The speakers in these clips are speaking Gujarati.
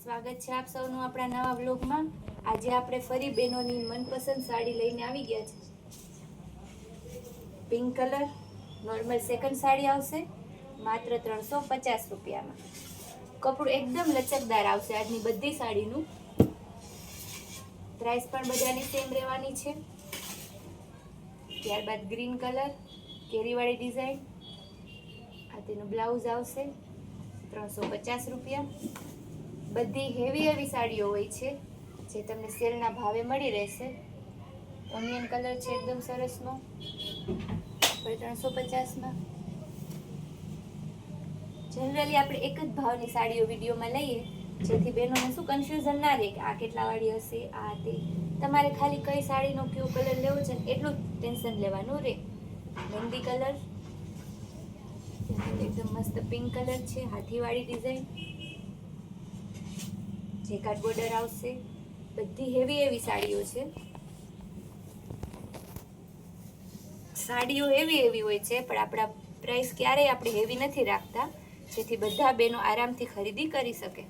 સ્વાગત છે આપ સૌનું આપણા નવા વ્લોગમાં। આજે આપણે ફરી બહેનોની મનપસંદ સાડી લઈને આવી ગયા છે। Pink colour normal second sari આવશે માત્ર 350 રૂપિયામાં। કપડું એકદમ લચકદાર આવશે। આજની બધી સાડીનું પ્રાઇસ પણ બધાની સેમ રહેવાની છે। ત્યારબાદ ગ્રીન કલર કેરીવાળી ડિઝાઇન, આ તેનું બ્લાઉઝ આવશે 350 રૂપિયા। બધી હેવી સાડીઓ હોય છે જે તમને સેલના ભાવે મળી રહેશે। ઓનિયન કલર છે એકદમ સરસનો 350માં। જનરલી આપણે એક જ ભાવની સાડીઓ વિડીયોમાં લઈએ જેથી બહેનોને શું કન્ફ્યુઝન ના રહે કે આ કેટલા વાળી હશે, આ તે। તમારે ખાલી કઈ સાડીનો કયો કલર લેવો છે એટલું જ ટેન્શન લેવાનું રહે। મહેંદી કલર એકદમ મસ્ત પિંક કલર છે, હાથીવાળી ડિઝાઇન, જેકાર્ડ બોર્ડર આવશે। બધી હેવી સાડીઓ છે। સાડીઓ હેવી હોય છે પણ આપણા પ્રાઇસ ક્યારેય આપણે હેવી નથી રાખતા જેથી બધા બહેનો આરામથી ખરીદી કરી શકે।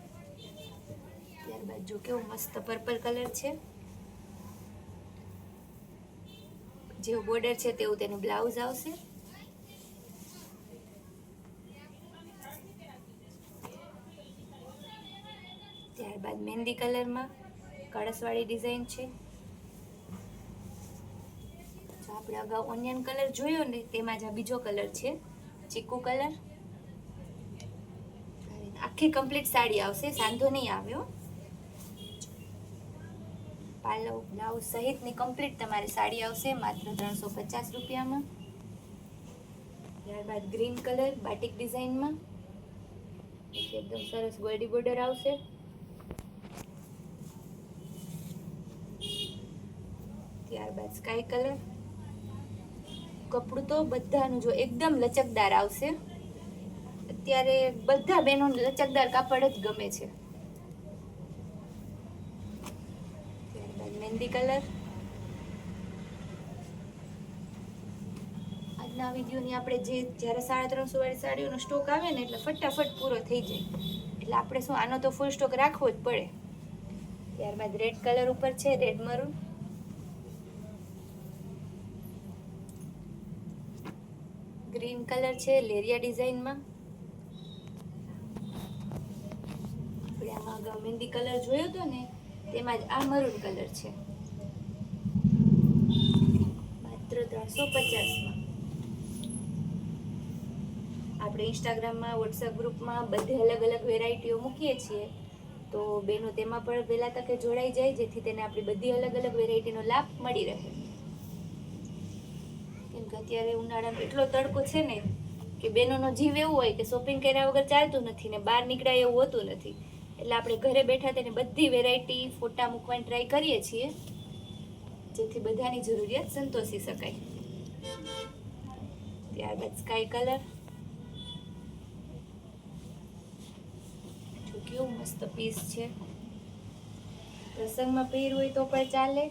ત્યારબાદ જો કેવું મસ્ત પર્પલ કલર છે, જેવું બોર્ડર છે તેવું તેનું બ્લાઉઝ આવશે। ત્યારબાદ મહેંદી કલરમાં કળશવાળી ડિઝાઇન છે। આપણે અગાઉ ઓનિયન કલર જોયો ને તેમાં જ આ બીજો કલર છે ચીકુ કલર। આખી કમ્પ્લીટ સાડી આવશે, સાંધો નહીં આવ્યો। પાલવ બ્લાઉઝ સહિતની કમ્પ્લીટ તમારી સાડી આવશે માત્ર 350 રૂપિયામાં। ત્યારબાદ ગ્રીન કલર બાટિક ડિઝાઇનમાં એકદમ સરસ ગોલ્ડી બોર્ડર આવશે। ત્યારબાદ સ્કાય કલર, કપડું તો બધાનું જો એકદમ લચકદાર આવશે। અત્યારે બધા બહેનો લચકદાર કાપડ જ ગમે છે। ત્યારબાદ મહેંદી કલર, આજના વિડીયોની આપણે જ્યારે 350 વાળી સાડીઓનો સ્ટોક આવે ને એટલે ફટાફટ પૂરો થઈ જાય એટલે આપણે શું આનો તો ફૂલ સ્ટોક રાખવો જ પડે। ત્યારબાદ રેડ કલર ઉપર છે રેડ મરૂન, ગ્રીન કલર છે લેરિયા ડિઝાઇનમાં। આપણે આમાં અગાઉ મહેંદી કલર જોયો હતો ને તેમાં જ આ મરૂન કલર છે માત્ર 350માં। આપણે ઇન્સ્ટાગ્રામમાં વોટ્સએપ ગ્રુપમાં બધે અલગ વેરાયટીઓ મૂકીએ છીએ તો બેનો તેમાં પણ વહેલા તકે જોડાઈ જાય જેથી તેને આપણી બધી અલગ વેરાયટીનો લાભ મળી રહે। કેમ કે અત્યારે ઉનાળાનો એટલો તડકો છે ને કે બહેનોનો જીવ એવું હોય કે શોપિંગ કર્યા વગર ચાલતું નથી ને બહાર નીકળાય એવું હોતું નથી એટલે આપણે ઘરે બેઠા તેને બધી વેરાયટી ફોટા મૂકવાની ટ્રાય કરીએ છીએ જેથી બધાની જરૂરિયાત સંતોષી શકાય। ત્યારબાદ સ્કાય કલર, કેવું મસ્ત પીસ છે, પ્રસંગમાં પહેર્યું હોય તો પણ ચાલે।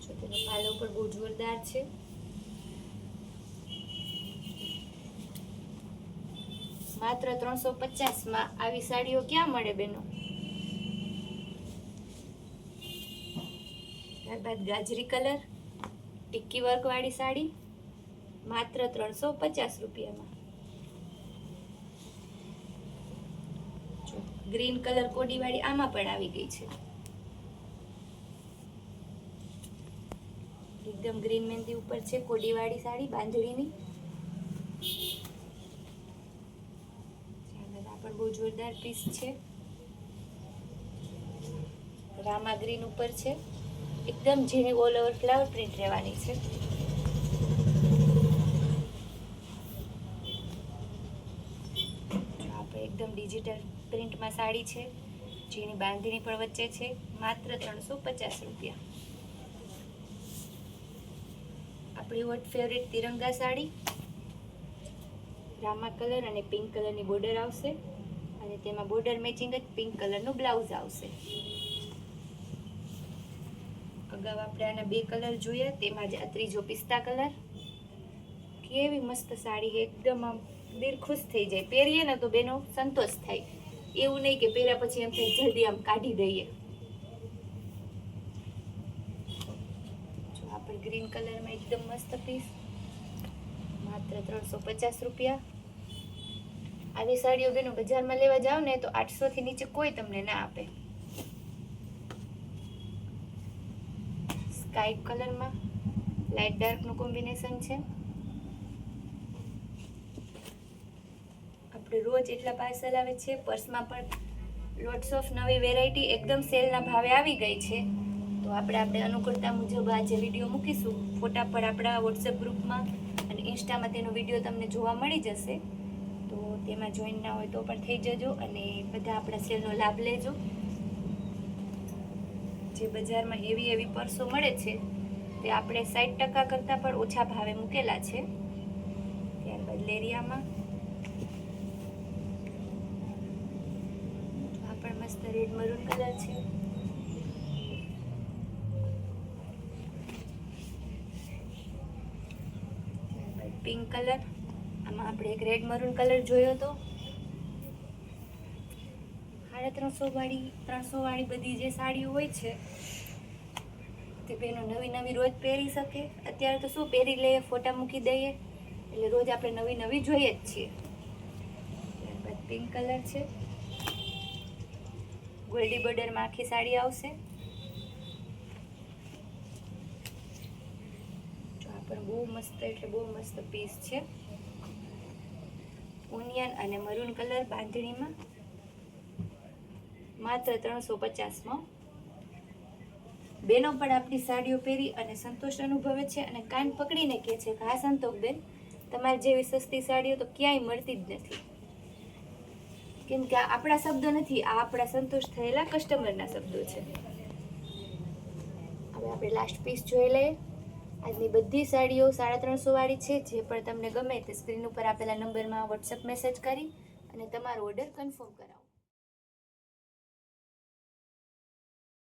જો તેનો પાલો પણ બહુ જોરદાર છે। માત્ર 350માં આવી સાડીઓ ક્યાં મળે બેનો। ત્યારબાદ ગાજરી કલર ટિક્કી વર્ક વાળી સાડી માત્ર 350 રૂપિયામાં। ગ્રીન કલર કોડીવાળી આમાં પણ આવી ગઈ છે, એકદમ ગ્રીન મહેંદી ઉપર છે કોડીવાળી સાડી બાંધણીની। આ પણ બહુ જોરદાર પીસ છે, રામા ગ્રીન ઉપર છે, એકદમ ઝીણી ઓલ ઓવર ફ્લાવર પ્રિન્ટ રહેવાની છે। આપણે એકદમ ડિજિટલ પ્રિન્ટમાં સાડી છે જેની બાંધણી પણ વચ્ચે છે માત્ર 350 રૂપિયા। આપણી હોટ ફેવરેટ તિરંગા સાડી રામા કલર અને પિંક કલરની બોર્ડર આવશે અને તેમાં બોર્ડર મેચિંગ જ પિંક કલરનું બ્લાઉઝ આવશે। અગાઉ આપણે આના બે કલર જોયા તેમાં જ આ ત્રીજો પિસ્તા કલર, કેવી મસ્ત સાડી એકદમ આમ દિલ ખુશ થઈ જાય. પહેરીએ ને તો બેનો સંતોષ થાય, એવું નહીં કે પહેર્યા પછી એમ થાય જલ્દી આમ કાઢી દઈએ. જો આપણે ગ્રીન કલરમાં એકદમ મસ્ત પીસ, માત્ર 350 રૂપિયા. આવી સાડીઓ બેનો બજારમાં લેવા જાવ ને તો 800 થી નીચે કોઈ તમને ના આપે. સ્કાય કલરમાં લાઇટ ડાર્કનું કોમ્બિનેશન છે. આપણે રોજ એટલા પાર્સલ આવે છે. પર્સમાં પણ લોટ્સ ઓફ નવી વેરાયટી એકદમ સેલના ભાવે આવી ગઈ છે. તો આપણે અનુકૂળતા મુજબ આજે વિડીયો મૂકીશું. ફોટા પર આપણા વોટ્સએપ ગ્રુપમાં અને ઇન્સ્ટામાં તેનો વિડીયો તમને જોવા મળી જશે. તો તેમાં જોઈન ના હોય તો પણ થઈ જજો અને બધા આપણા સેલનો લાભ લેજો. જે બજારમાં એવી પર્સો મળે છે તે આપણે 60% કરતાં પણ ઓછા ભાવે મૂકેલા છે. ત્યારબાદ લેરિયામાં આ પણ મસ્ત રેડ મરૂન કલર છે. પિંક કલર, આમાં આપણે એક રેડ મરૂન કલર જોયો હતો. 350 વાળી બધી જે સાડીઓ હોય છે તે બેનો નવી રોજ પહેરી શકે. અત્યારે તો શું પહેરી લઈએ, ફોટા મૂકી દઈએ, એટલે રોજ આપણે નવી જોઈએ જ છીએ. ત્યારબાદ પિંક કલર છે, ગોલ્ડી બોર્ડરમાં આખી સાડી આવશે. પણ બહુ મસ્ત એટલે બહુ મસ્ત પીસ છે. ઓનિયન અને મરૂન કલર બાંધણીમાં માત્ર 350માં. બેનો પણ આપણી સાડીઓ પહેરી અને સંતોષ અનુભવે છે અને કાન પકડીને કહે છે કે હા સંતોષબેન, તમારી જેવી સસ્તી સાડીઓ તો ક્યાંય મળતી જ નથી. કેમ કે આ આપણા શબ્દો નથી, આ આપણા સંતોષ થયેલા કસ્ટમરના શબ્દો છે. હવે આપણે લાસ્ટ પીસ જોઈ લઈએ. આજની બધી સાડીઓ 350 વાળી છે. જે પણ તમને ગમે તે સ્ક્રીન ઉપર આપેલા નંબરમાં વોટ્સએપ મેસેજ કરી અને તમારો ઓર્ડર કન્ફર્મ કરાવો.